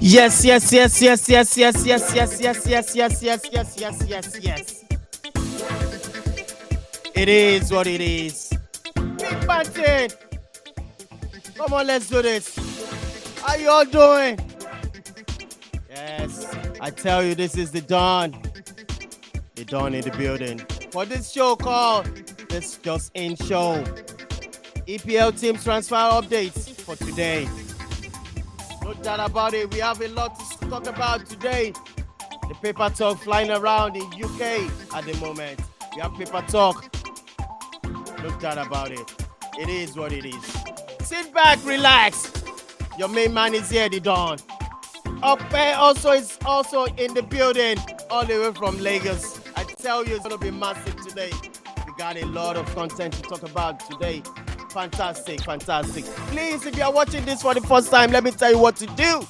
Yes. It is what it is. Big Banting. Come on, let's do this. How you all doing? Yes, I tell you, this is the Dawn. The Dawn in the building. For this show called This Just In Show. EPL team transfer updates for today. No doubt about it, we have a lot to talk about today. The paper talk flying around in UK at the moment. We have paper talk. No doubt about it. It is what it is. Sit back, relax. Your main man is here, the Dawn. Ope also is also in the building, all the way from Lagos. I tell you, it's gonna be massive today. We got a lot of content to talk about today. Fantastic. Please, if you are watching this for the first time, let me tell you what to do.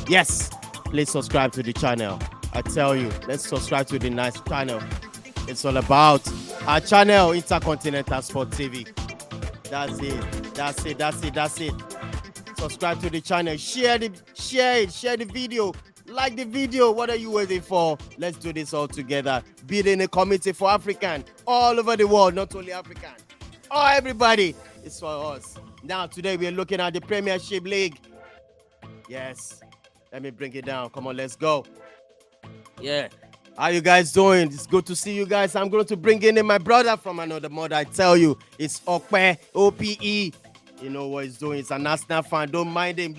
Yes, please subscribe to the channel. I tell you, let's subscribe to the nice channel. It's all about our channel, Intercontinental Sport TV. That's it. Subscribe to the channel. Share the video. Like the video. What are you waiting for? Let's do this all together. Building a community for African all over the world, not only African. Oh, everybody, it's for us. Now, today we're looking at the Premiership League. Yes, let me bring it down. Come on, let's go. Yeah, how you guys doing? It's good to see you guys. I'm going to bring in my brother from another mother. I tell you, it's Ope, O-P-E. You know what he's doing. He's an Arsenal fan. Don't mind him.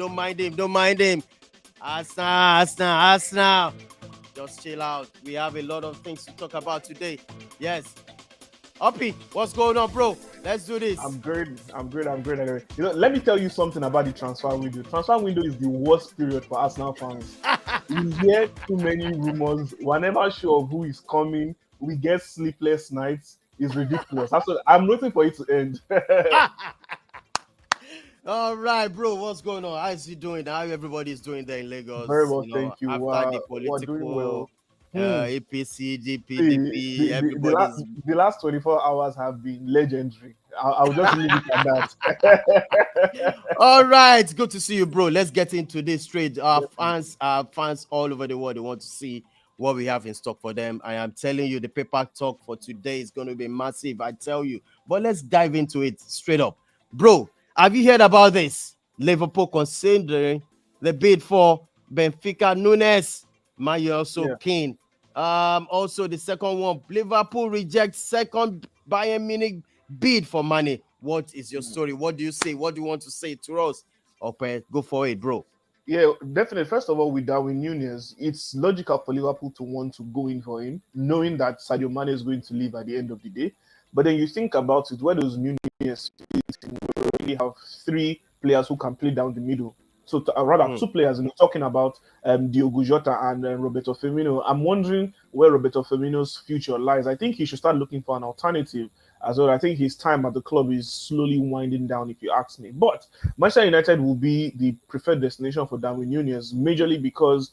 Arsenal. Just chill out. We have a lot of things to talk about today. Yes. Oppie, what's going on, bro? Let's do this. I'm good. Anyway, let me tell you something about the transfer window. Transfer window is the worst period for Arsenal fans. We hear too many rumors. We're never sure of who is coming. We get sleepless nights. It's ridiculous. I'm waiting for it to end. All right, bro. What's going on? How is he doing? How everybody's doing there in Lagos? Very well, thank you. After the We're doing political, well. APC, DP, everybody's. The last 24 hours have been legendary. I'll just leave it at that. All right, good to see you, bro. Let's get into this straight. Our fans all over the world, they want to see what we have in stock for them. I am telling you, the paper talk for today is going to be massive, I tell you. But let's dive into it straight up. Bro, have you heard about this? Liverpool considering the bid for Benfica Nunes. Man, you're also keen. Also, the second one, Liverpool rejects second Bayern Munich bid for money. What is your story? What do you say? What do you want to say to us? Okay, go for it, bro. Yeah, definitely. First of all, with Darwin Núñez, it's logical for Liverpool to want to go in for him, knowing that Sadio Mane is going to leave at the end of the day. But then you think about it, where does Núñez fit in? We already have three players who can play down the middle. So two players, talking about Diogo Jota and Roberto Firmino. I'm wondering where Roberto Firmino's future lies. I think he should start looking for an alternative as well. I think his time at the club is slowly winding down, if you ask me. But Manchester United will be the preferred destination for Darwin Núñez, majorly because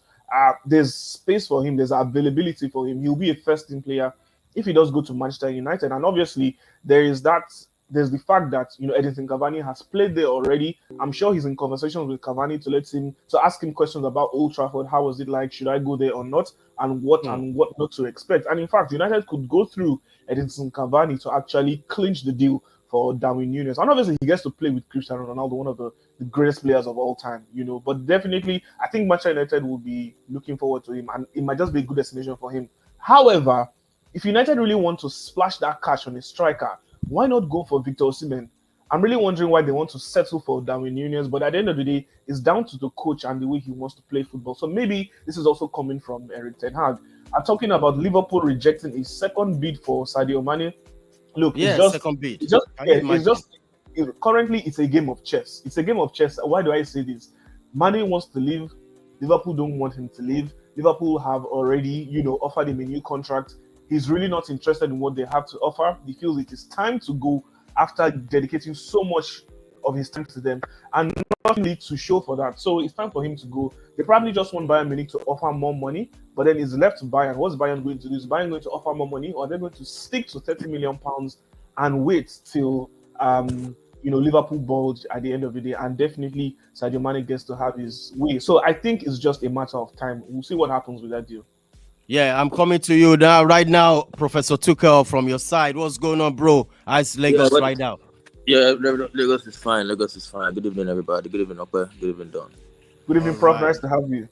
there's space for him, there's availability for him. He'll be a first-team player if he does go to Manchester United. And obviously, there's the fact that Edinson Cavani has played there already. I'm sure he's in conversations with Cavani to ask him questions about Old Trafford. How was it like? Should I go there or not? And what not to expect. And in fact, United could go through Edinson Cavani to actually clinch the deal for Darwin Núñez. And obviously, he gets to play with Cristiano Ronaldo, one of the greatest players of all time. But definitely, I think Manchester United will be looking forward to him, and it might just be a good destination for him. However, if United really want to splash that cash on a striker, why not go for Victor Osimhen? I'm really wondering why they want to settle for Darwin Núñez, but at the end of the day, it's down to the coach and the way he wants to play football. So maybe this is also coming from Erik ten Hag. I'm talking about Liverpool rejecting a second bid for Sadio Mane. Look, second bid. Currently, it's a game of chess. It's a game of chess. Why do I say this? Mane wants to leave. Liverpool don't want him to leave. Liverpool have already, offered him a new contract. He's really not interested in what they have to offer. He feels it is time to go after dedicating so much of his time to them and not need to show for that. So it's time for him to go. They probably just want Bayern Munich to offer more money, but then it's left to Bayern. What's Bayern going to do? Is Bayern going to offer more money, or they're going to stick to £30 million and wait till Liverpool bulge at the end of the day, and definitely Sadio Mane gets to have his way. So I think it's just a matter of time. We'll see what happens with that deal. Yeah, I'm coming to you now, right now, Professor Tuchel from your side. What's going on, bro? How's Lagos right now? Yeah, Lagos is fine. Lagos is fine. Good evening, everybody. Good evening, Okwe. Good evening, Don. Good evening, Prof. Nice to have you.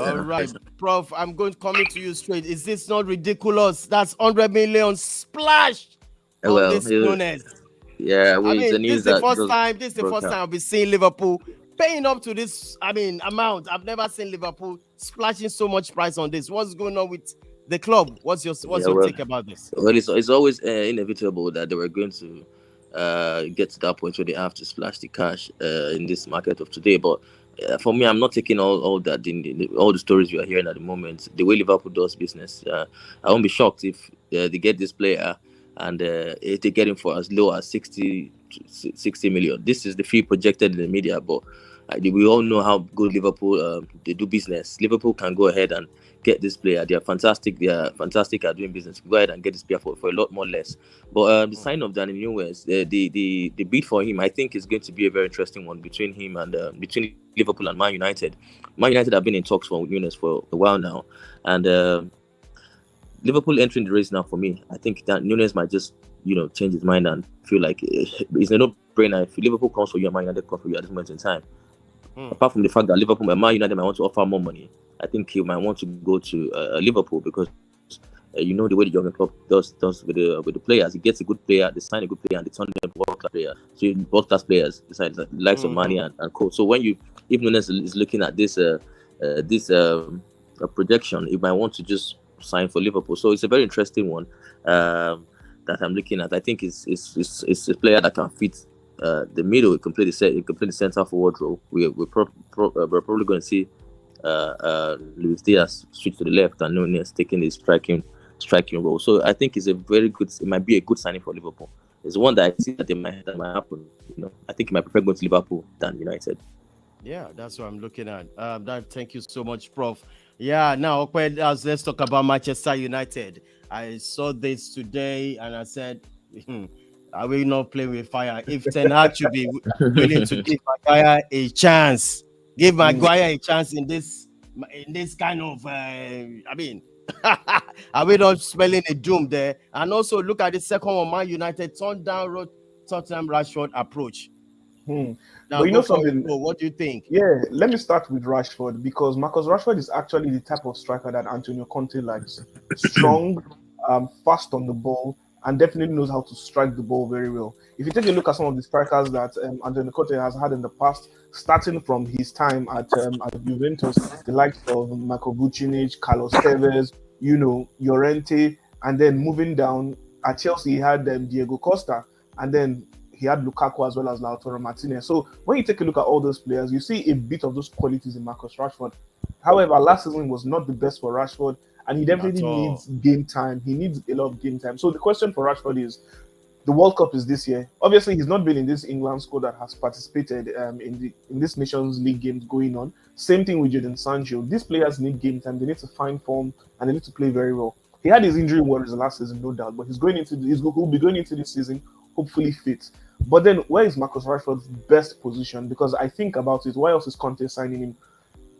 All right, Prof. I'm going to come to you straight. Is this not ridiculous? That's 100 million splash on this Nunes. Yeah, this is the first time. This is the first time I'll be seeing Liverpool paying up to this. Amount. I've never seen Liverpool splashing so much price on this. What's going on with the club? What's your take about this? Well, it's always inevitable that they were going to get to that point where they have to splash the cash in this market of today. But for me, I'm not taking all that all the stories we are hearing at the moment. The way Liverpool does business, I won't be shocked if they get this player and if they get him for as low as 60 million. This is the fee projected in the media, but we all know how good Liverpool they do business. Liverpool can go ahead and get this player. They are fantastic. They are fantastic at doing business. Go ahead and get this player for a lot more less. But the sign of Danny Nunes, the bid for him, I think is going to be a very interesting one between him and between Liverpool and Man United. Man United have been in talks for Nunes for a while now, and Liverpool entering the race now for me. I think that Nunes might just change his mind and feel like it's a no-brainer. If Liverpool comes for you and Man United comes for you at this moment in time. Apart from the fact that Liverpool and Man United might want to offer more money, I think he might want to go to Liverpool because the way the Jurgen Klopp does with the players. He gets a good player, they sign a good player, and they turn them to world-class players. So world-class players, besides the likes of Mane and Co. So if Nunes is looking at this projection, he might want to just sign for Liverpool. So it's a very interesting one that I'm looking at. I think it's a player that can fit the middle, completely center forward role. We're probably going to see Luis Diaz switch to the left and Nunes taking the striking role. So I think it might be a good signing for Liverpool. It's one that I see that might happen. I think he might prefer going to Liverpool than United. Yeah, that's what I'm looking at. Thank you so much, Prof. Yeah, now let's talk about Manchester United. I saw this today and I said, are we not playing with fire? If Ten Hag should be willing to give Maguire a chance, in this kind of, are we not spelling a doom there? And also look at the second one, Man United turned down Tottenham Rashford approach. Now, but something. What do you think? Yeah, let me start with Rashford because Marcus Rashford is actually the type of striker that Antonio Conte likes. Strong, fast on the ball, and definitely knows how to strike the ball very well. If you take a look at some of the strikers that Antonio Conte has had in the past, starting from his time at Juventus, the likes of Marco Vucinic, Carlos Tevez, Llorente, and then moving down at Chelsea, he had Diego Costa, and then he had Lukaku as well as Lautaro Martinez. So when you take a look at all those players, you see a bit of those qualities in Marcus Rashford. However, last season was not the best for Rashford, and he definitely needs game time. He needs a lot of game time. So the question for Rashford is, the World Cup is this year. Obviously, he's not been in this England squad that has participated in this Nations League games going on. Same thing with Jadon Sancho. These players need game time. They need to find form, and they need to play very well. He had his injury worries last season, no doubt, but he'll be going into this season hopefully fit. But then, where is Marcus Rashford's best position? Because I think about it, why else is Conte signing him?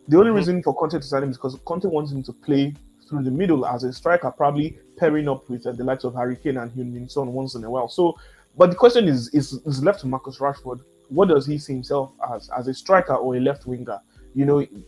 The only reason for Conte to sign him is because Conte wants him to play through the middle as a striker, probably pairing up with the likes of Harry Kane and Heung-min Son once in a while. So, but the question is left to Marcus Rashford. What does he see himself as a striker or a left winger?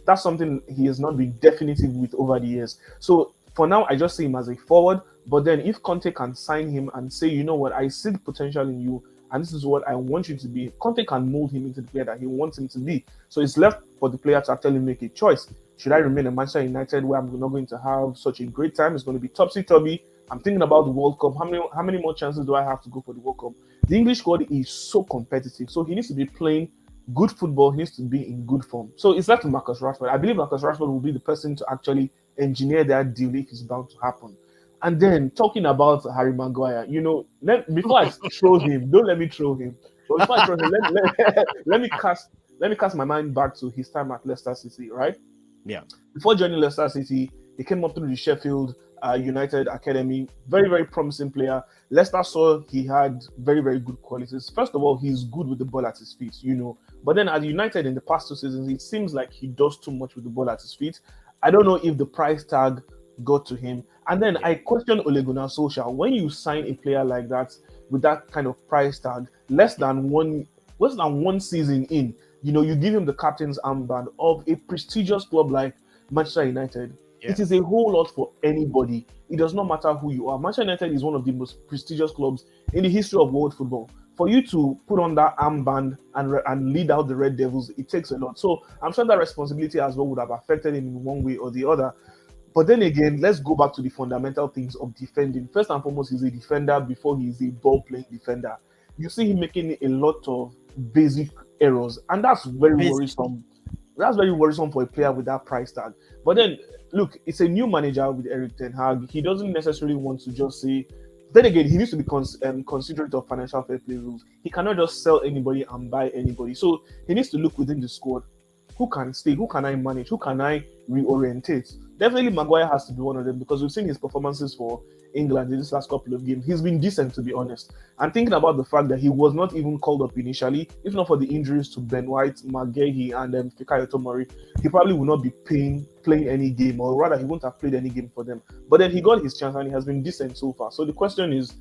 That's something he has not been definitive with over the years. So for now, I just see him as a forward. But then if Conte can sign him and say, you know what, I see the potential in you, and this is what I want you to be, Conte can mold him into the player that he wants him to be. So it's left for the player to actually make a choice. Should I remain at Manchester United where I'm not going to have such a great time? It's going to be topsy-turvy. I'm thinking about the World Cup. How many more chances do I have to go for the World Cup? The English squad is so competitive. So he needs to be playing good football. He needs to be in good form. So it's left to Marcus Rashford. I believe Marcus Rashford will be the person to actually engineer that deal if it's bound to happen. And then talking about Harry Maguire, before I throw him, don't let me throw him. But before I throw him, let me cast my mind back to his time at Leicester City, right? Yeah. Before joining Leicester City, He came up through the Sheffield United Academy. Very, very promising player. Leicester saw he had very, very good qualities. First of all, he's good with the ball at his feet, But then at United in the past 2 seasons, it seems like he does too much with the ball at his feet. I don't know if the price tag got to him. And then I question Ole Gunnar Solskjaer. When you sign a player like that with that kind of price tag, less than one season in, you give him the captain's armband of a prestigious club like Manchester United. Yeah. It is a whole lot for anybody. It does not matter who you are. Manchester United is one of the most prestigious clubs in the history of world football. For you to put on that armband and lead out the Red Devils, it takes a lot. So I'm sure that responsibility as well would have affected him in one way or the other. But then again, let's go back to the fundamental things of defending. First and foremost, he's a defender before he's a ball-playing defender. You see him making a lot of basic errors, and that's very worrisome. That's very worrisome for a player with that price tag. But then, look, it's a new manager with Erik ten Hag. He doesn't necessarily want to just say. Then again, he needs to be considerate of financial fair play rules. He cannot just sell anybody and buy anybody. So he needs to look within the squad. Who can stay? Who can I manage? Who can I reorientate? Definitely Maguire has to be one of them because we've seen his performances for England in this last couple of games. He's been decent, to be honest. And thinking about the fact that he was not even called up initially, if not for the injuries to Ben White, McGahey, and Fikayo Tomori, he probably would not be playing any game, or rather, he wouldn't have played any game for them. But then he got his chance and he has been decent so far. So the question is,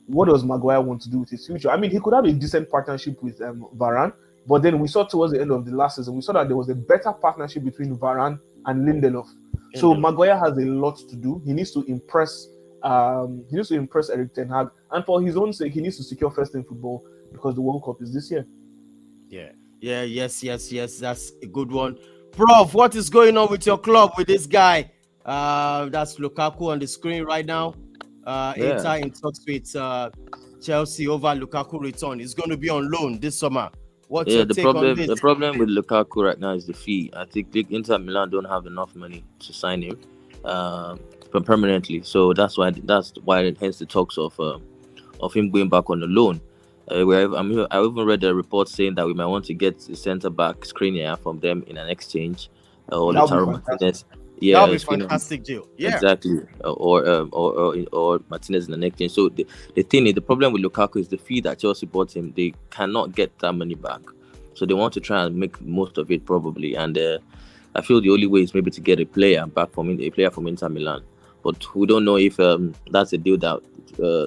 what does Maguire want to do with his future? I mean, he could have a decent partnership with Varane, but then we saw towards the end of the last season, we saw that there was a better partnership between Varane and Lindelof. So Maguire has a lot to do. He needs to impress. He needs to impress Erik ten Hag, and for his own sake, he needs to secure first in football because the World Cup is this year. Yes. That's a good one, Prof. What is going on with your club with this guy? That's Lukaku on the screen right now. Inter in talks with Chelsea over Lukaku return. He's going to be on loan this summer. What's your take on this? The problem with Lukaku right now is the fee. I think Inter Milan don't have enough money to sign him permanently. So that's why hence the talks of him going back on the loan. I even read a report saying that we might want to get a centre back Skriniar from them in an exchange, or Martinez. Yeah, that would be fantastic deal. Yeah, exactly. Or Martinez in an exchange. So the problem with Lukaku is the fee that Chelsea bought him. They cannot get that money back, so they want to try and make most of it probably. And I feel the only way is maybe to get a player from Inter Milan. But we don't know if that's a deal that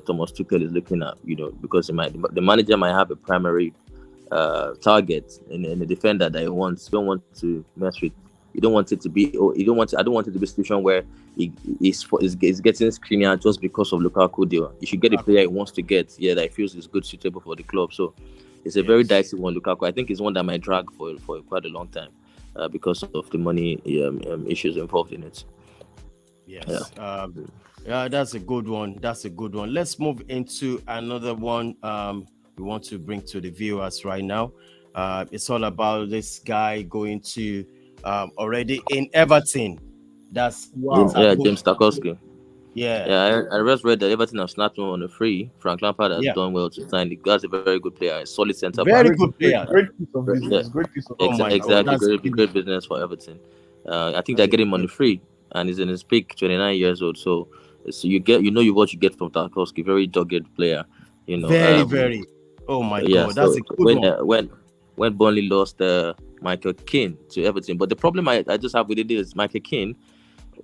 Thomas Tuchel is looking at, because the manager might have a primary target in a defender that he wants. You don't want to mess with. You don't want it to be. I don't want it to be a situation where he's getting Skriniar just because of Lukaku deal. You should get a player he wants to get, that he feels is good, suitable for the club. So it's a very dicey one. Lukaku, I think, is one that might drag for quite a long time because of the money issues involved in it. Yes. That's a good one. Let's move into another one we want to bring to the viewers right now. It's all about this guy going to already in Everton. That's James Tarkowski. I just read that Everton have snapped him on a free. Frank Lampard has done well to sign. That's a very good player, a solid centre back. Very good player. Great piece of business. Great piece of exactly. Great business for Everton. I think they get him on the free, and he's in his peak, 29 years old. So you get, what you get from Tarkowski. Very dogged player. Very. Oh my God, that's a good one. When Burnley lost Michael Keane to Everton, but the problem I just have with it is Michael Keane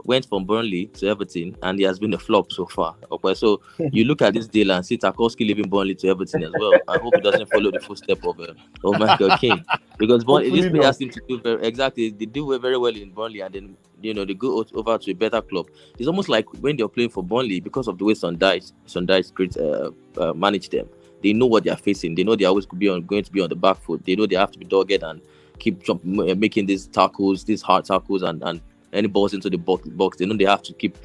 went from Burnley to Everton and he has been a flop so far. Okay, so you look at this deal and see Tarkowski leaving Burnley to Everton as well. I hope he doesn't follow the footstep of Michael Keane, because this player seems to do they do very well in Burnley, and then they go over to a better club. It's almost like when they're playing for Burnley, because of the way Sondheis manage them. They know what they are facing. They know they always going to be on the back foot. They know they have to be dogged and keep making these tackles, these hard tackles, and any balls into the box. They know they have to keep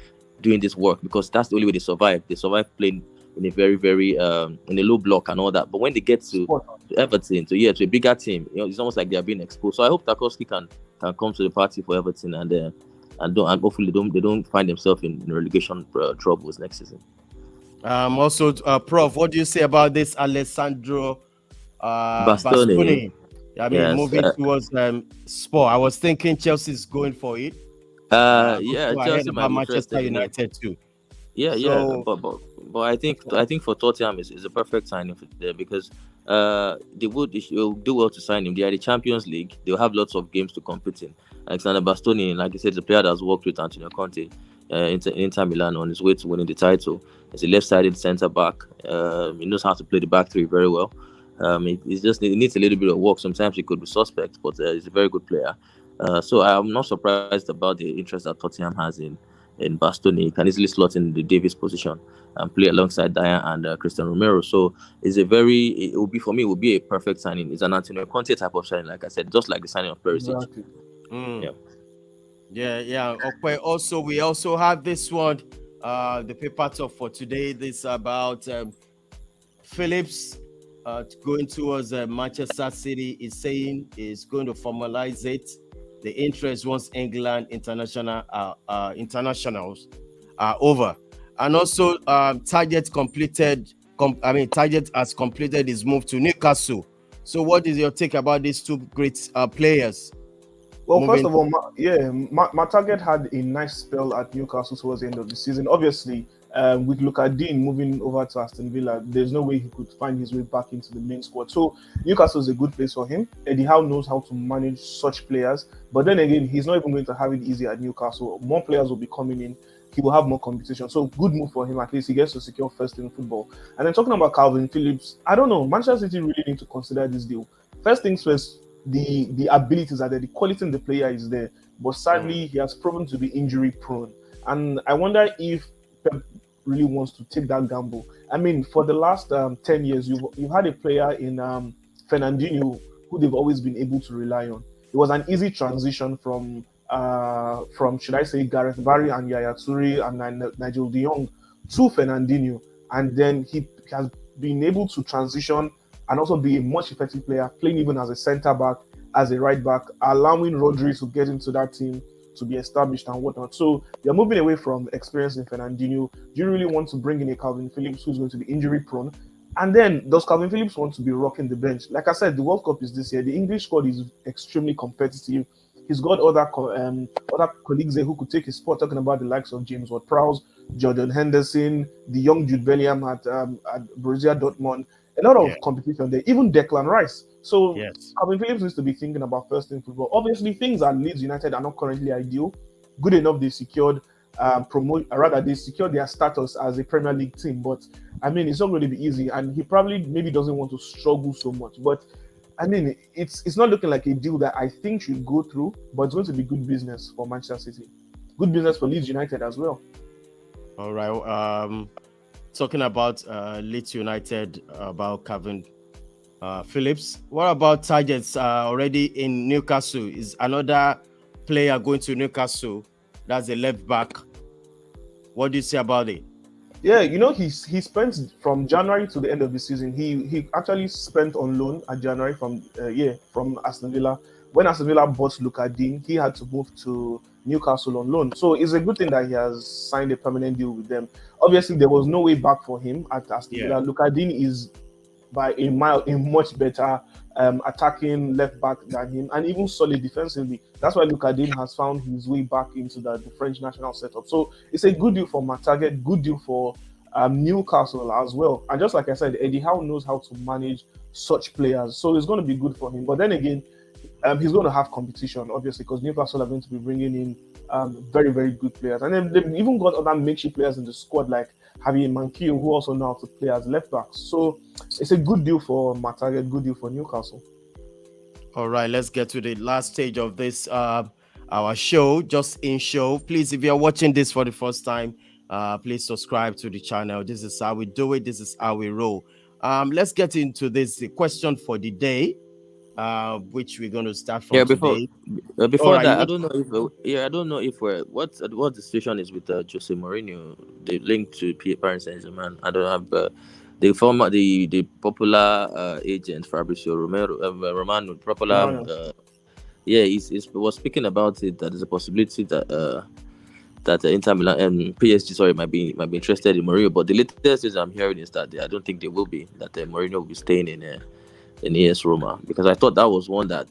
doing this work because that's the only way they survive. They survive playing in a very, very in a low block and all that. But when they get to Everton, to a bigger team, it's almost like they are being exposed. So I hope Tarkowski can come to the party for Everton and hopefully they don't find themselves in relegation troubles next season. Also, Prof, what do you say about this Alessandro Bastoni? Moving towards Spurs. I was thinking Chelsea's going for it. Yeah, Also, I heard Chelsea might about be Manchester interested in him. United too. Yeah, So, but I think for Tottenham is a perfect signing for there because they'll do well to sign him. They are the Champions League. They'll have lots of games to compete in. Alexander Bastoni, like I said, is a player that's worked with Antonio Conte Inter Milan on his way to winning the title. He's a left-sided centre back. He knows how to play the back three very well. He needs a little bit of work. Sometimes he could be suspect, but he's a very good player. So I'm not surprised about the interest that Tottenham has in Bastoni. He can easily slot in the Davis position and play alongside Dyer and Christian Romero. So it will be a perfect signing. It's an Antonio Conte type of signing, like I said, just like the signing of Perisic. Exactly. Yeah. Okay. Also, we also have this one, the paper talk for today. This about Phillips going towards Manchester City. Is saying is going to formalize it. The interest once England internationals are over, and also Target has completed his move to Newcastle. So, what is your take about these two great players? Well, first of all, my target had a nice spell at Newcastle towards the end of the season. Obviously, with Luka Dean moving over to Aston Villa, there's no way he could find his way back into the main squad. So Newcastle is a good place for him. Eddie Howe knows how to manage such players. But then again, he's not even going to have it easy at Newcastle. More players will be coming in. He will have more competition. So good move for him. At least he gets to secure first in football. And then talking about Calvin Phillips, I don't know. Manchester City really need to consider this deal. First things first, the abilities are there, the quality in the player is there, but sadly he has proven to be injury prone, and I wonder if Pep really wants to take that gamble. I mean, for the last 10 years, you've had a player in Fernandinho who they've always been able to rely on. It was an easy transition from should I say Gareth Barry and Yaya Toure and Nigel de Jong to Fernandinho, and then he has been able to transition and also be a much effective player, playing even as a centre back, as a right back, allowing Rodri to get into that team, to be established and whatnot. So you're moving away from experience in Fernandinho. Do you really want to bring in a Calvin Phillips who's going to be injury prone? And then does Calvin Phillips want to be rocking the bench? Like I said, the World Cup is this year. The English squad is extremely competitive. He's got other colleagues there who could take his spot, talking about the likes of James Ward-Prowse, Jordan Henderson, the young Jude Bellingham at Borussia Dortmund. A lot of competition there, even Declan Rice. So Calvin Phillips needs to be thinking about first in football. Obviously, things at Leeds United are not currently ideal. Good enough they secured they secured their status as a Premier League team. But I mean, it's not going to be easy, and he probably maybe doesn't want to struggle so much. But I mean, it's not looking like a deal that I think should go through. But it's going to be good business for Manchester City, good business for Leeds United as well. All right. Talking about Leeds United, about Calvin Phillips. What about targets already in Newcastle? Is another player going to Newcastle? That's a left back. What do you say about it? Yeah, he spent from January to the end of the season. He actually spent on loan at January from Aston Villa. When Aston Villa bought Luka Dean, he had to move to Newcastle on loan. So it's a good thing that he has signed a permanent deal with them. Obviously, there was no way back for him at Aston Villa. Luka Dean is by a mile a much better attacking left back than him, and even solid defensively. That's why Luka Dean has found his way back into the French national setup. So it's a good deal for Target, good deal for Newcastle as well. And just like I said, Eddie Howe knows how to manage such players, so it's going to be good for him. But then again, he's going to have competition, obviously, because Newcastle are going to be bringing in very, very good players. And then they've even got other makeshift players in the squad, like Javier Manquillo, who also know how to play as left backs. So it's a good deal for Target, good deal for Newcastle. All right, let's get to the last stage of this, our show, Just In Show. Please, if you're watching this for the first time, please subscribe to the channel. This is how we do it. This is how we roll. Let's get into this, the question for the day. Which we're going to start from today. Before that, I don't know if what the situation is with Jose Mourinho. The link to Paris Saint-Germain. I don't have the popular agent Fabrizio Romano. He was speaking about it, that there's a possibility that Inter Milan and PSG might be interested in Mourinho. But the latest news I'm hearing is that I don't think they will be. That Mourinho will be staying in AS Roma, because I thought that was one to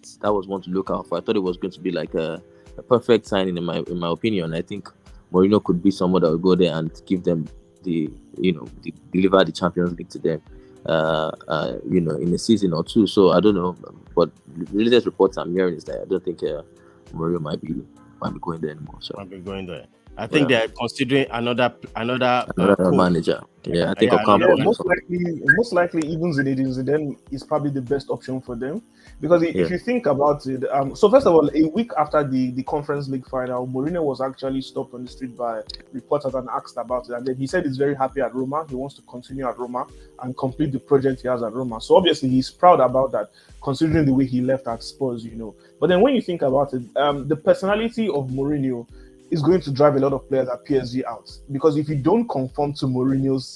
look out for. I thought it was going to be like a a perfect signing in my opinion. I think Mourinho could be someone that will go there and give them deliver the Champions League to them, in a season or two. So I don't know, but the latest reports I'm hearing is that I don't think Mourinho might be going there anymore. So I'll be going there. I think they're considering another coach. manager. Yeah, I think most likely even Zinedine Zidane is probably the best option for them, because if you think about it, so first of all, a week after the Conference League final, Mourinho was actually stopped on the street by reporters and asked about it, and then he said he's very happy at Roma. He wants to continue at Roma and complete the project he has at Roma. So obviously he's proud about that, considering the way he left at Spurs, But then when you think about it, the personality of Mourinho is going to drive a lot of players at PSG out, because if you don't conform to Mourinho's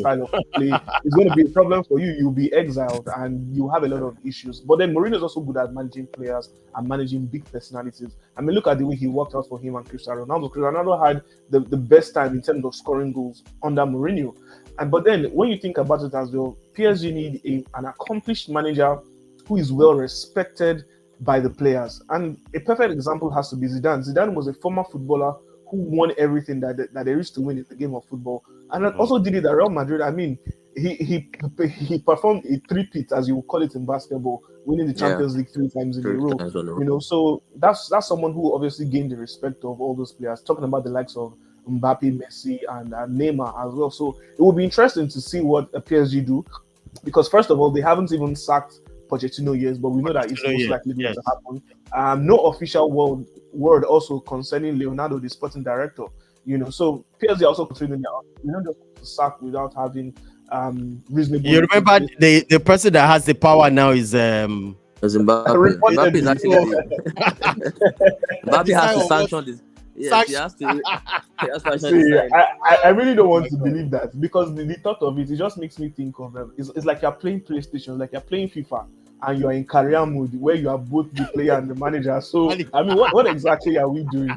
style of play, it's going to be a problem for you. You'll be exiled and you have a lot of issues. But then Mourinho is also good at managing players and managing big personalities. I mean, look at the way he worked out for him and Cristiano Ronaldo. Cristiano Ronaldo had the best time in terms of scoring goals under Mourinho. But then when you think about it as well, PSG need an accomplished manager who is well respected by the players. And a perfect example has to be Zidane. Zidane was a former footballer who won everything that there is to win in the game of football, and also did it at Real Madrid. I mean, he performed a three-peat, as you would call it in basketball, winning the Champions League 3 times in a row. So that's someone who obviously gained the respect of all those players. Talking about the likes of Mbappe, Messi, and Neymar as well. So it will be interesting to see what PSG do, because first of all, they haven't even sacked Pochettino years, but we know that it's most likely going to happen. No official word also concerning Leonardo, the sporting director. So PSG also considering that just sack without having reasonable. You remember the person that has the power now is Mbappe. Mbappe is actually Mbappe has to sanction this. Yes, he has to. See, I really don't want to believe that, because the thought of it just makes me think of it's like you're playing PlayStation, like you're playing FIFA, and you're in career mode where you are both the player and the manager. So I mean, what exactly are we doing?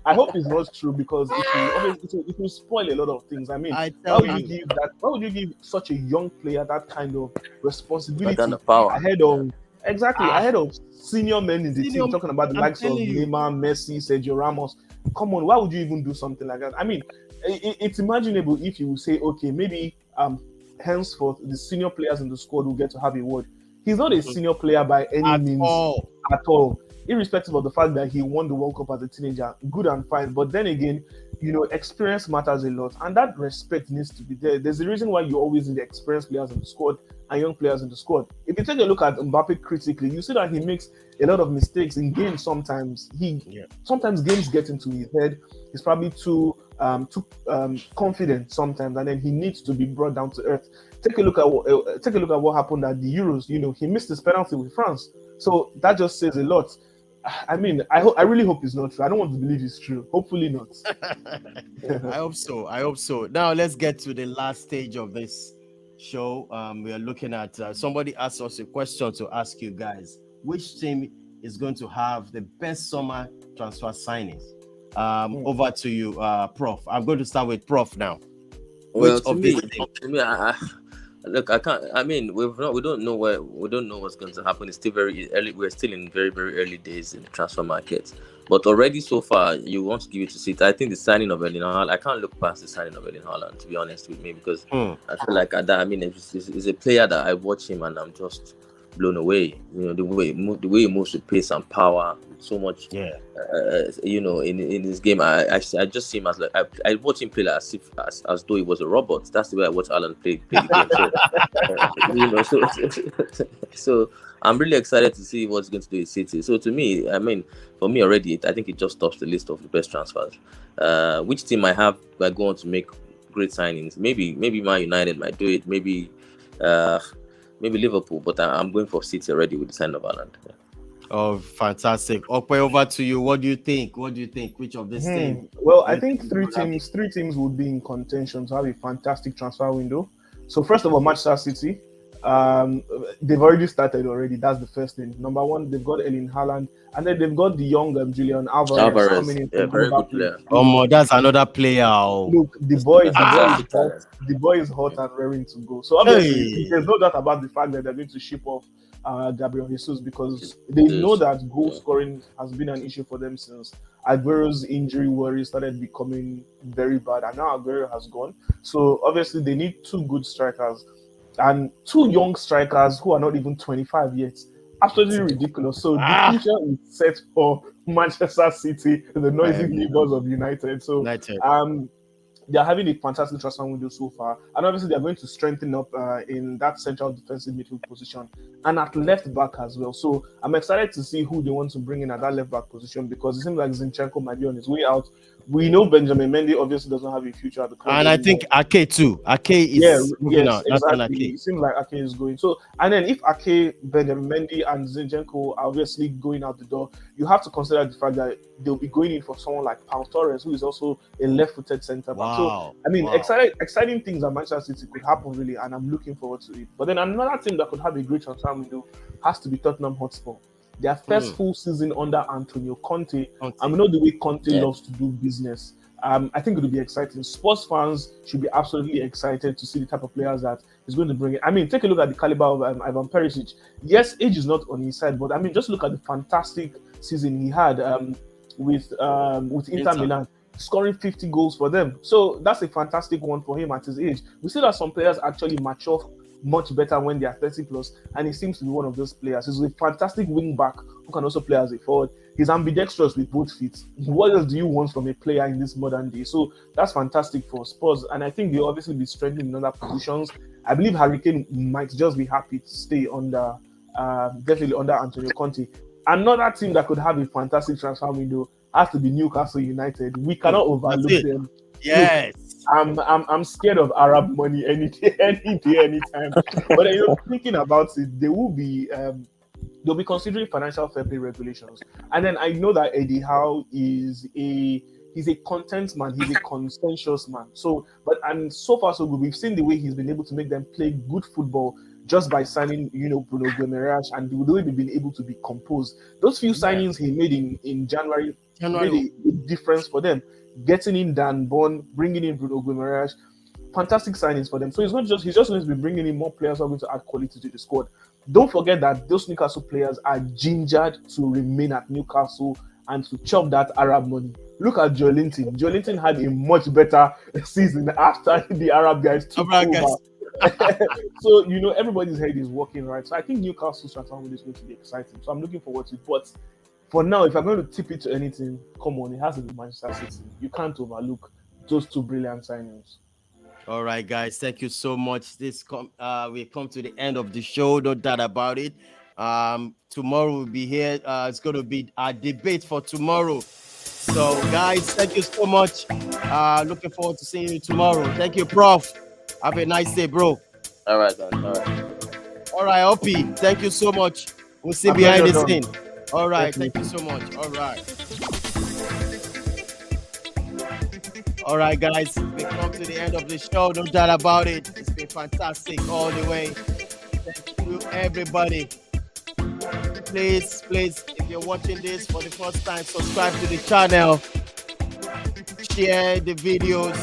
I hope it's not true, because it will spoil a lot of things. I mean, why would you give such a young player that kind of responsibility ahead of senior men in the team, talking about the likes of Neymar, Messi, Sergio Ramos? Come on, why would you even do something like that? I mean, it's imaginable if you say, okay, maybe henceforth the senior players in the squad will get to have a word. He's not a senior player by any means at all, irrespective of the fact that he won the World Cup as a teenager. Good and fine, but then again, experience matters a lot, and that respect needs to be there. There's a reason why you always need experienced players in the squad and young players in the squad. If you take a look at Mbappe critically, you see that he makes a lot of mistakes in games. Sometimes games get into his head. He's probably too confident sometimes, and then he needs to be brought down to earth. Take a look at what happened at the Euros. He missed his penalty with France, so that just says a lot. I mean, I really hope it's not true. I don't want to believe it's true. Hopefully not. I hope so. Now let's get to the last stage of this show. We are looking at somebody asked us a question to ask you guys: which team is going to have the best summer transfer signings? Over to you, Prof. I'm going to start with Prof now. Well, to me, look, I can't. I mean, we don't know what's going to happen. It's still very early. We're still in very, very early days in the transfer market. But already so far, you want to give it to City. I think the signing of Erling Haaland, I can't look past the signing of Erling Haaland, to be honest with me, because I feel like it's a player that I watch him and I'm just blown away. The way he moves with pace and power, so much. In this game, I just see him as like I watch him play like as though he was a robot. That's the way I watch Alan play the game. So I'm really excited to see what's going to do in City. So to me, I mean, for me already, I think it just tops the list of the best transfers. Which team I go on to make great signings? Maybe Man United might do it. Maybe Liverpool, but I'm going for City already with the sign of Haaland. Yeah. Oh, fantastic! Okay, over to you. What do you think? Which of this team? Well, I think three teams would be in contention to have a fantastic transfer window. So first of all, Manchester City. They've already started already. That's the first thing. Number one, they've got Erling Haaland, and then they've got the young Julian Alvarez. Very good player. That's another player. Look, the boy is hot and raring to go. So obviously, there's no doubt about the fact that they're going to ship off Gabriel Jesus, because they know that goal scoring has been an issue for them since Aguero's injury worry started becoming very bad, and now Aguero has gone. So obviously they need two good strikers and two young strikers who are not even 25 yet. Absolutely ridiculous. So the future is set for Manchester City, the noisy neighbors of United. So they're having a fantastic transfer window so far, and obviously they're going to strengthen up in that central defensive midfield position and at left back as well. So I'm excited to see who they want to bring in at that left back position, because it seems like Zinchenko might be on his way out. We know Benjamin Mendy obviously doesn't have a future at the club. And I think Ake too. Ake is moving out. Exactly. It seems like Ake is going. So, and then if Ake, Benjamin Mendy, and Zinchenko are obviously going out the door, you have to consider the fact that they'll be going in for someone like Pau Torres, who is also a left-footed centre back. So, I mean, exciting things at Manchester City could happen really, and I'm looking forward to it. But then another team that could have a great transfer window has to be Tottenham Hotspur. Their first full season under Antonio Conte. I know the way Conte loves to do business. I think it will be exciting. Spurs fans should be absolutely excited to see the type of players that he's going to bring in. I mean, take a look at the caliber of Ivan Perisic. Yes, age is not on his side, but I mean, just look at the fantastic season he had with Inter Milan, scoring 50 goals for them. So that's a fantastic one for him at his age. We see that some players actually mature much better when they are 30 plus, and he seems to be one of those players. He's a fantastic wing back who can also play as a forward. He's ambidextrous with both feet. What else do you want from a player in this modern day? So that's fantastic for Spurs, and I think they'll obviously be strengthening in other positions. I believe Harry Kane might just be happy to stay under, definitely under Antonio Conte. Another team that could have a fantastic transfer window has to be Newcastle United. We cannot overlook them. Yes. Look, I'm scared of Arab money any day, anytime. But thinking about it, they will be they'll be considering financial fair play regulations. And then I know that Eddie Howe is he's a content man, he's a consensus man. So so far so good. We've seen the way he's been able to make them play good football just by signing, Bruno Guimaraes, and the way they've been able to be composed. Those few signings he made in January made a difference for them. Getting in Dan Bonn, bringing in Bruno Guimaraes, fantastic signings for them. So he's just going to be bringing in more players who are going to add quality to the squad. Don't forget that those Newcastle players are gingered to remain at Newcastle and to chop that Arab money. Look at Joelinton. Joelinton had a much better season after the Arab guys took over. So, everybody's head is working, right? So I think Newcastle's transfer window is going to be exciting. So I'm looking forward to it. But for now, if I'm going to tip it to anything, come on, it has to be Manchester City. You can't overlook those two brilliant signings. All right, guys, thank you so much. We've come to the end of the show, no doubt about it. Tomorrow we'll be here. It's going to be our debate for tomorrow. So, guys, thank you so much. Looking forward to seeing you tomorrow. Thank you, Prof. Have a nice day, bro. All right, man. All right, Opie. Thank you so much. We'll see behind the scene. All right, thank you so much. All right, guys, we come to the end of the show. No doubt about it. It's been fantastic all the way. Thank you, everybody. Please, if you're watching this for the first time, subscribe to the channel. Share the videos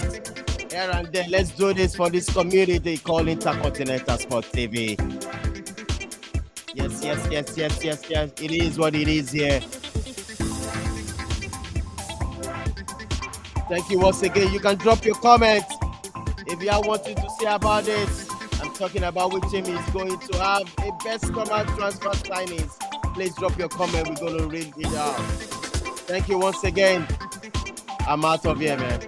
here and there. Let's do this for this community called Intercontinental Sport TV. Yes. It is what it is here. Thank you once again. You can drop your comments if you are wanting to see about this. I'm talking about which team is going to have a best summer transfer signings. Please drop your comment. We're going to read it out. Thank you once again. I'm out of here, man.